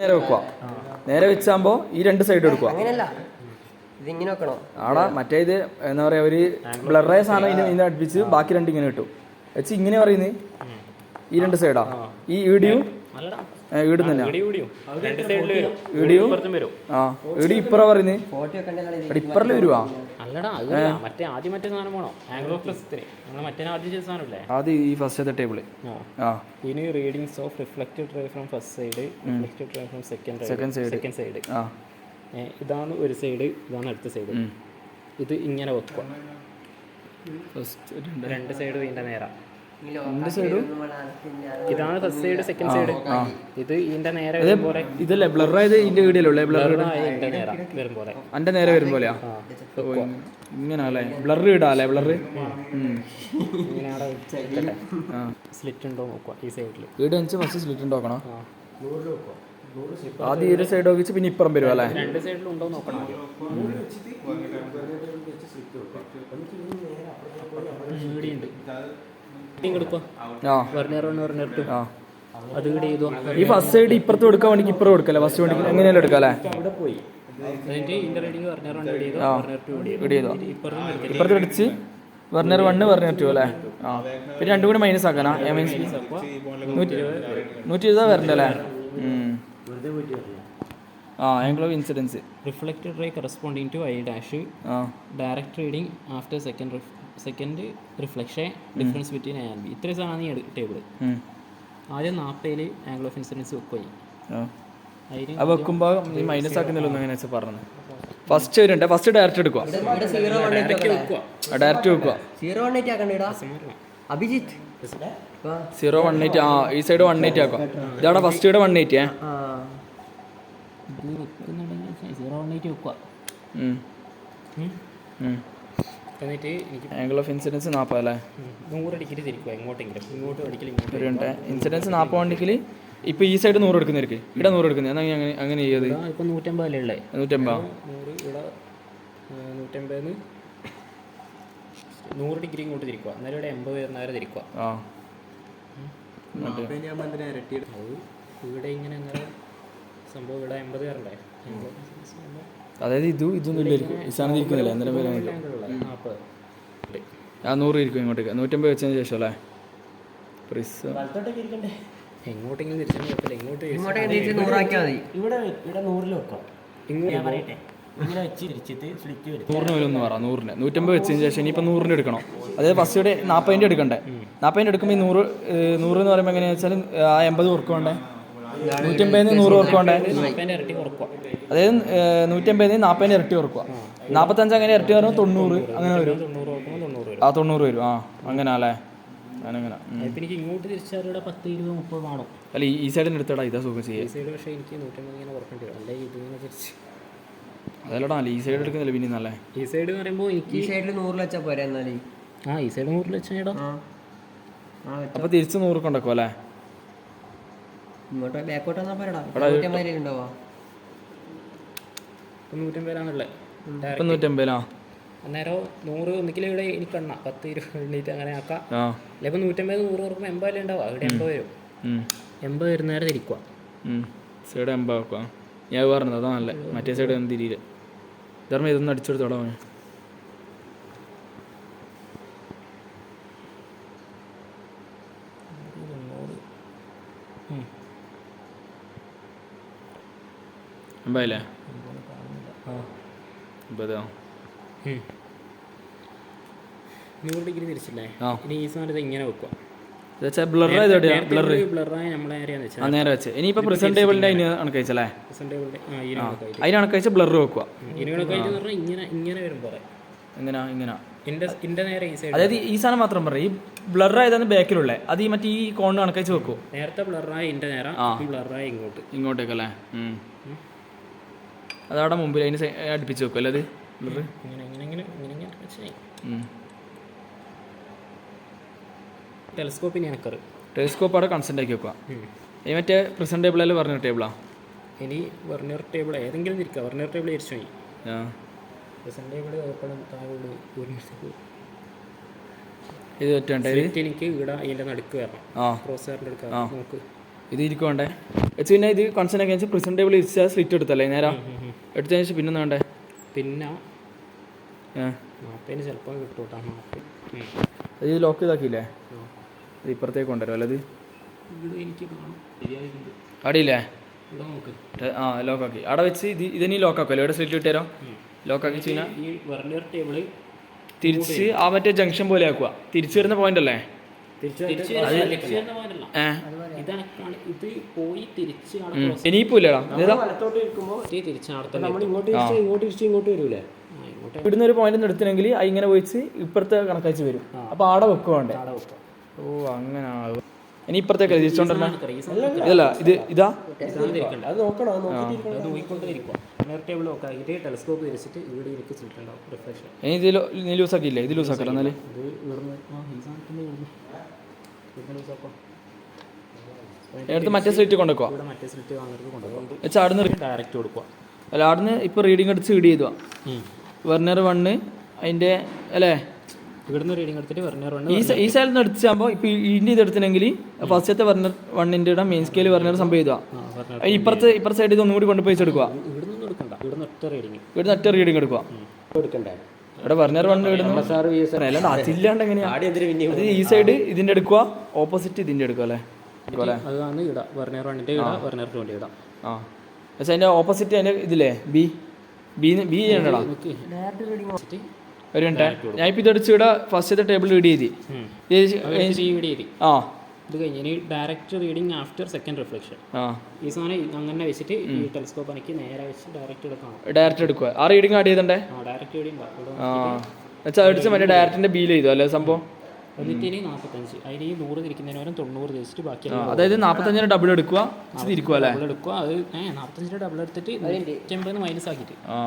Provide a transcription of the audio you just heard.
നേരെ വെക്കുക. നേരെ വെച്ചാകുമ്പോൾ ഈ രണ്ട് സൈഡ് എടുക്കുക. ആടാ മറ്റേ ഇത് എന്താ പറയാ, ഒരു ബ്ലറായ സാധനം ഇതിനെ അടുപ്പിച്ച് ബാക്കി രണ്ട് ഇങ്ങനെ കിട്ടും വെച്ച് ഇങ്ങനെ പറയുന്നത് ഈ രണ്ട് സൈഡാ. ഈ വീഡിയോ വീട് തന്നെ വീഡിയോ ആ വീഡിയോ ഇപ്പറ പറയുന്നത് ഇപ്പറല്ലേ വരുവാ. അത് ഈ ഫസ്റ്റത്തെ ടേബിള്. ഇനി readings of reflected ray from first side, reflected ray from second side. ഇതാണ് ഒരു സൈഡ്, ഇതാണ് അടുത്ത സൈഡ്. ഇത് ഇങ്ങനെ വെക്കുക. രണ്ട് സൈഡ് ഇതിന്റെ നേരെ. ഇതാണ് ഫസ്റ്റ് സൈഡ്, സെക്കൻഡ് സൈഡ്. ഇത് ഇതിന്റെ നേരെ പോലെ ഇതല്ലേ ബ്ലറായത് ഇതിന്റെ വീഡിയോ വരുമ്പോലെ എന്റെ നേരെ വരും പോലെയാ ഇങ്ങനല്ലേ ബ്ലർ ഇടാല്ലേ ബ്ലർ. സ്ലിറ്റ് ഉണ്ടോ നോക്കുക ഈ സൈഡിൽ. വീട് വെച്ച് ഫസ്റ്റ് സ്ലിറ്റ് ഉണ്ടാക്കണം. ആദ്യം ഈ സൈഡ് നോക്കിച്ച് പിന്നെ ഇപ്പുറം വരും അല്ലേ. രണ്ട് സൈഡിലും ഉണ്ടോ നോക്കണം. ഈ ഫസ്റ്റ് സൈഡ് ഇപ്പുറത്ത് കൊടുക്കാൻ വേണ്ടി ഇപ്പുറം കൊടുക്കല്ലേ, ഫസ്റ്റ് വേണ്ടി എങ്ങനെയല്ലോ എടുക്കാല്ലേ. ഇപ്പുറത്ത് അടിച്ച് വെർണർ 1 വെർണർ 2 അല്ലേ. പിന്നെ രണ്ടും കൂടി മൈനസ് ആക്കാനാ. 120 വരണ്ടല്ലേ. Angle of incidence reflected ray corresponding to I dash. Direct reading after second reflection, difference between A and B. ഇത്രയും സാധനമാണ് ഈ ടേബിൾ. ആദ്യം 40 ആംഗിൾ ഓഫ് ഇൻസിഡൻസ് വെക്കുകയും വെക്കുമ്പോൾ ഈ മൈനസ് ആക്കുന്നില്ല എങ്ങനെ വെച്ചാൽ പറഞ്ഞത്. ഫസ്റ്റ് വരുന്നുണ്ട്, ഫസ്റ്റ് ഡയറക്റ്റ് എടുക്കുക. ഡയറക്റ്റ് വെക്കുക. 018. ഈ സൈഡ് 180 ആക്കുക. ഇതാണ് ഫസ്റ്റ് ഇവിടെ 180. എന്നിട്ട് എനിക്ക് ആംഗിൾ ഓഫ് ഇൻസിഡൻസ് 40 അല്ലേ. 100 ഡിഗ്രി തിരിക്കുക എങ്ങോട്ടെങ്കിലും. ഇങ്ങോട്ട് അടിക്കൽ ഇൻസിഡൻസ് 40 ഉണ്ടെങ്കിൽ ഇപ്പൊ ഈ സൈഡ് 100 എടുക്കുന്നവർക്ക് ഇവിടെ 100 എടുക്കുന്നത് അങ്ങനെ അങ്ങനെ ചെയ്യത്. ഇപ്പൊ 150 അല്ലേ ഉള്ളത്. 150 ഇവിടെ 150 100 ഡിഗ്രി ഇങ്ങോട്ട് തിരിക്കുക. അന്നേരം ഇവിടെ 80 വരുന്നവരെ തിരിക്കുക. ഇവിടെ ഇങ്ങനെ അങ്ങനെ സംഭവം ഇവിടെ 80 വരണ്ടേ. അതായത് ഇതൊന്നും ഇല്ലായിരിക്കും. ഈ സാധനം ഇരിക്കുന്നില്ല അന്നേരം വരാൻ 100 ഇരിക്കും ഇങ്ങോട്ടേക്ക്. 150 വെച്ചതിന് ശേഷം അല്ലേ. എങ്ങോട്ടെങ്കിലും തിരിച്ചാൽ കുഴപ്പമില്ല. ഇങ്ങോട്ട് ഇവിടെ 100 വെക്കാം. ഇങ്ങനെ പറയട്ടെ, ഇങ്ങനെ വെച്ച് തിരിച്ചിട്ട് സ്ലിറ്റ് വരും. 100 വരും പറ. 100 150 വെച്ചതിന് ശേഷം ഇനിയിപ്പോൾ 100 എടുക്കണം. അതായത് ഫസ്റ്റ് ഇവിടെ 40 എടുക്കണ്ടേ. 40 എടുക്കുമ്പോൾ ഈ 100 എന്ന് പറയുമ്പോൾ എങ്ങനെയാണെന്ന് വെച്ചാൽ 80 ഉറക്കം വേണ്ടേ. 150 100 ഉറക്കം വേണ്ടേ. അതായത് 150 40 ഇരട്ടി ഉറക്കുക. 45 അങ്ങനെ ഇരട്ടി വരുമ്പോൾ 90 അങ്ങനെ വരും. 90 വരും. അങ്ങനെ അല്ലേ. അങ്ങനെ എനിക്ക് ഇങ്ങോട്ട് തിരിച്ചാൽ ഇവിടെ 10 20 30 കാണും. അല്ല ഈ സൈഡിന് എടുത്തടാ. ഇതാ സുഖം ചെയ്യാം. ഈ സൈഡ് പക്ഷേ എനിക്ക് 150 ഇങ്ങനെ ഉറക്കേണ്ടി വരും. അല്ലെ ഇതിങ്ങനെ തിരിച്ച് അതല്ലടാ. അല്ല ഈ സൈഡ് എടുക്കുന്നില്ല പിന്നെ നല്ലേ. ഈ സൈഡ് എന്ന് പറയുമ്പോൾ എനിക്ക് ഈ സൈഡിൽ 100 വെച്ചാൽ പോരാ. എന്നാലേ ഈ സൈഡ് 100 വെച്ചാൽ അപ്പോൾ തിരിച്ച് 100 കൊണ്ടാക്കും അല്ലേ. ഇങ്ങോട്ട് ബാക്കോട്ട് വന്നാൽ പോരാടാ. 150 ഉണ്ടാവാ. 150 150. അന്നേരം 100 ഒന്നിക്കിൽ ഇവിടെ എനിക്ക് എണ്ണ 10 20 എണ്ണീറ്റ് അങ്ങനെ ആക്കാം. അല്ലെങ്കിൽ 150 100 ഓർക്കുമ്പോൾ 80 ഉണ്ടാവുക. ഇവിടെ 80 വരും. 80 വരുന്നേരം തിരിക്കുക. സൈഡ് 80 ആക്കുക. ഞാൻ പറഞ്ഞത് അതാ നല്ല. മറ്റേ സൈഡ് ഒന്നും തിരിയില്ല. ധർമ്മം ഇതൊന്നും അടിച്ചെടുത്തോളാം. എൺപതല്ലേ. 80 100 ഡിഗ്രി തിരിച്ചില്ലേ. ഇനി ഈ സാധനത്ത് ഇങ്ങനെ വെക്കുക. നേരെ വെച്ച് ഇനിയിപ്പോ പ്രസന്റ് ടേബിളിന്റെ അതിന് കണക്കയച്ചല്ലേ. അതിന് കണക്കയച്ച് ബ്ലർ വെക്കുക. ഇങ്ങനെ വരുമ്പോൾ എങ്ങനെയാ ഇങ്ങനെ അതായത് ഈ സാധനം മാത്രം പറയാം. ഈ ബ്ലർ ആയതാണ് ബാക്കിലുള്ള. അത് ഈ മറ്റേ ഈ കോണിന് കണക്കയച്ച് വെക്കും. നേരത്തെ ബ്ലറായ ഇതിന്റെ നേരം, ബ്ലറായ ഇങ്ങോട്ടേക്കല്ലേ. അതവിടെ മുമ്പിൽ അതിന് അടുപ്പിച്ച് വെക്കും അല്ലേ. അത് ബ്ലർ ടെലിസ്കോപ്പ് അവിടെ കൺസെന്റ് ആക്കി വെക്കുക. ഈ മറ്റേ പ്രസന്റ് ടേബിളിൽ വെർനിയർ ടേബിളാ. ഇനി വെർനിയർ ടേബിൾ ഏതെങ്കിലും തിരിക്കുക. വെർനിയർ ടേബിൾ തിരിച്ചു പോയി. പ്രസന്റ് ടേബിൾ ഓപ്പൺ താഴോട്ട് ഇത് എനിക്ക് ഇവിടെ അതിന്റെ നടുക്ക് വരണം. ക്രോസ് ഹെയറിന്റെ അടുക്ക നോക്ക്. ഇത് ഇരിക്കണ്ടേ വെച്ച് പിന്നെ ഇത് കൺസേൺ ഒക്കെ വെച്ചാൽ പ്രിസൺ ടേബിൾ ഇരിച്ചാൽ സ്ലിറ്റ് എടുത്തല്ലേ നേരം എടുത്തതിന് ശേഷം പിന്നെ വേണ്ടേ പിന്നെ 40 ചിലപ്പോൾ കിട്ടൂട്ടാ 40. അത് ലോക്ക് ഇതാക്കിയില്ലേ ഇത് ഇപ്പുറത്തേക്ക് കൊണ്ടുവരും അല്ലത് ഇവിടെ എനിക്ക് കാണാം ശരിയായിട്ടുണ്ട്. അടിയില്ലേ ഇവിടെ നോക്ക് ആ ലോക്കാക്കി അവിടെ വെച്ച് ഇതിനി ലോക്കാക്കുമല്ലോ ഇവിടെ സ്ലിറ്റ് ഇട്ടുതരോ ലോക്കാക്കി വെച്ച് കഴിഞ്ഞാൽ ഈ വെർണിയർ ടേബിള് തിരിച്ച് ആ മറ്റേ ജംഗ്ഷൻ പോലെ ആക്കുക തിരിച്ചു വരുന്ന പോയിന്റ് അല്ലേ തിരിച്ച് വരുന്ന പോയിന്റല്ല. ഇതാണ് ഇത് പോയി തിരിച്ച് അവിടെ cross ഇനിയിപ്പോ ഇല്ലടാ ഇതാ ചെയ്ത് തിരിച്ച് അവിടെ തന്നെ ഇങ്ങോട്ട് വരൂലേ ഇങ്ങോട്ട് ഇവിടുന്ന് ഒരു പോയിന്റ് എടുത്തിനെങ്കിൽ ഇങ്ങനെ പോയിച്ച് ഇപ്പുറത്തെ കണക്കാച്ച് വരും അപ്പൊ ആടെ വെക്കുവാണ്ടേ അവിടെ വെക്കാം. ഓ അങ്ങനെ ആവും ഇനി ഇപ്പുറത്തേക്ക് തിരിച്ചോണ്ടല്ലേ ഇതല്ല ഇതാ അത് നോക്കണം അത് നോക്കിക്കൊണ്ടിരിക്കുക. വെർണിയർ ടേബിൾ നോക്കാം. ഇത് ടെലസ്കോപ്പ് തിരിച്ചിട്ട് ഇവിടെ ഇരിക്കും സ്ലിറ്റ് ഉണ്ടാവും റിഫ്ലക്ഷൻ. ഇനി ഇത് ലൂസാക്കിയില്ലേ ഇത് ലൂസാക്കാം എന്നാല് ഇത് ഇവിടുന്ന് ഈ സാധനത്തിൻ്റെ ഇവിടുന്ന് ലൂസാക്കാം. എടുത്ത് മറ്റേ സ്ലിറ്റ് കൊണ്ടുവെക്കുക ഇവിടെ മറ്റേ സ്ലിറ്റ് വാങ്ങിയിട്ട് കൊണ്ടുപോകും. വെച്ചാൽ ആടുന്ന് ഡയറക്റ്റ് കൊടുക്കുക. അല്ല ആടുന്ന് ഇപ്പൊ റീഡിങ് എടുത്ത് റീഡ് ചെയ്തുവാ വെർണർ 1 അതിന്റെ അല്ലേ ഇവിടുന്ന് റീഡിങ് എടുത്തിട്ട് വെർണിയർ 1 ഈ സൈഡിൽ നിന്ന് എടുത്താകുമ്പോൾ ഇപ്പൊ ഇതിന്റെ ഇത് എടുത്തിനെങ്കിൽ ഫസ്റ്റത്തെ വെർണർ 1ന്റെ ഇടാം മെയിൻ സ്കെയിൽ വെർണർ സംഭവം ചെയ്തുവാ ഇപ്പുറത്തെ സൈഡിൽ ഇത് ഒന്നുകൂടി കൊണ്ട് പോയി എടുക്കുക ഇവിടുന്ന് എടുക്കണ്ട. ഇവിടുന്ന് ഒറ്റ റീഡിങ് ഇവിടുന്ന് ഒറ്റ റീഡിങ് എടുക്കുക എടുക്കണ്ടേ ഇവിടെ വെർണർ 1 ഇടുന്നു അല്ലാണ്ട് അതില്ലാണ്ട് എങ്ങനെയാ അത് ഈ സൈഡ് ഇതിന്റെ എടുക്കുക ഓപ്പോസിറ്റ് ഇതിന്റെ എടുക്കുക അല്ലേ അതാണ് ഇടാം. വെർണിയർ 1ന്റെ ഇടാം, വെർണിയർ 2ന്റെ ഇടാം. ആ പക്ഷെ അതിന്റെ ഓപ്പോസിറ്റ് അതിന്റെ ഇതില്ലേ ബി ചെയ്യണ്ടടാ ഒരു മിനിറ്റ് ഞാൻ ഇപ്പം ഇതടിച്ച് ഇവിടെ ഫസ്റ്റത്തെ ടേബിൾ റീഡ് ചെയ്തി ആ ഇത് കഴിഞ്ഞ് ഇനി direct reading after second reflection. ആ ഈ സാധനം അങ്ങനെ വെച്ചിട്ട് ഈ ടെലസ്കോപ്പ് എനിക്ക് നേരെ വെച്ച് ഡയറക്റ്റ് എടുക്കണം. ഡയറക്റ്റ് എടുക്കുക ആ റീഡിങ് ആഡ് ചെയ്തണ്ടേ ഡയറക്റ്റ് റീഡിങ് ആ വെച്ചാൽ അടിച്ച് മറ്റേ ഡയറക്റ്റിന്റെ ബിയിൽ ചെയ്തു അല്ലേ സംഭവം എന്നിട്ട് ഇനി 45 അതിൽ ഈ 100 തിരിക്കുന്നതിന് പകരം 90 തിരിച്ചിട്ട് ബാക്കി അതായത് 45 ഡബിൾ എടുക്കുക തിരിക്കുക അല്ലേ ഡബിൾ എടുക്കുക. അത് 45 ഡബിൾ എടുത്തിട്ട് 180 മൈനസ് ആക്കിയിട്ട് ആ